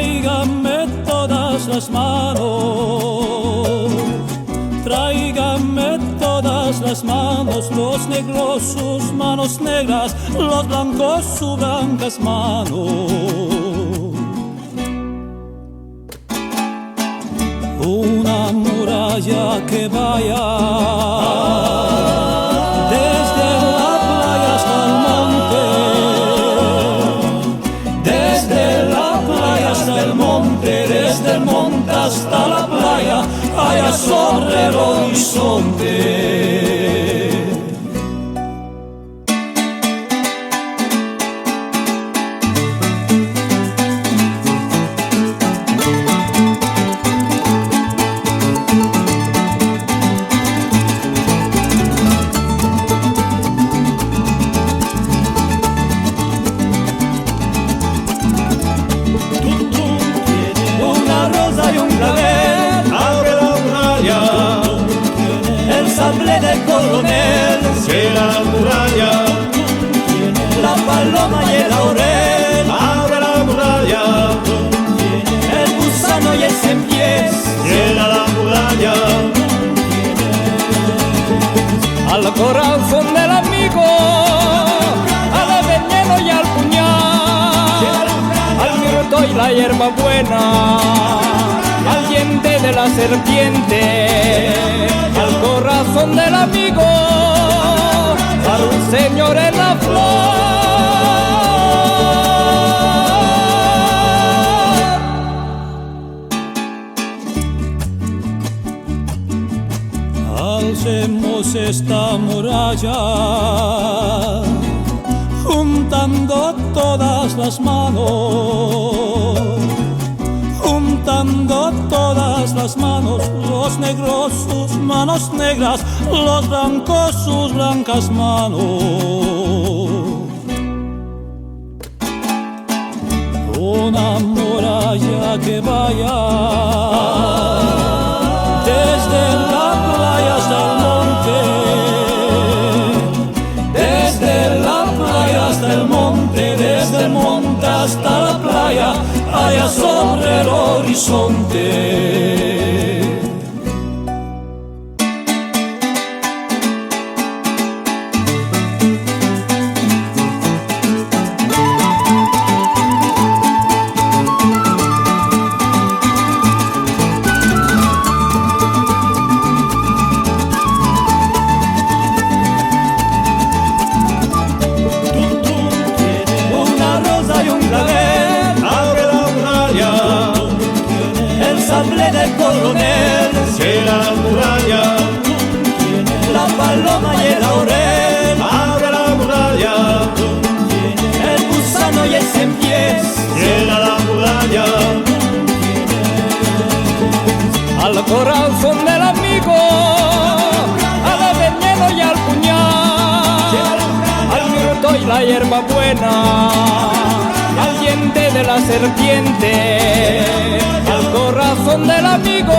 Tráigame todas las manos, tráigame todas las manos, los negros sus manos negras, los blancos sus blancas manos. Una muralla que vaya desde la playa hasta el monte, desde la playa hasta el monte, desde el monte hasta la playa, allá sobre el horizonte. Del coronel, cierra la muralla, la paloma y el laurel, abre la muralla, el gusano y el cien pies, cierra la muralla, al corazón del amigo, al veneno y al puñal, al mirto y la hierba buena, al diente de la serpiente, al corazón del amigo, para un señor en la flor. Alcemos esta muralla, juntando todas las manos, juntando todas las manos, los negros sus manos negras, los blancos sus blancas manos. Una muralla que vaya desde la playa hasta el monte, desde la playa hasta el monte, desde el monte hasta la playa, allá sobre el horizonte. Una rosa y un clavel, abre la muralla, el sable del coronel, cierra la muralla, la paloma y el laurel, abre la muralla, el gusano y el cien pies, cierra la muralla, al corazón del amigo, al veneno y al puñal, al mirto y la hierba buena, al diente de la serpiente, al corazón del amigo,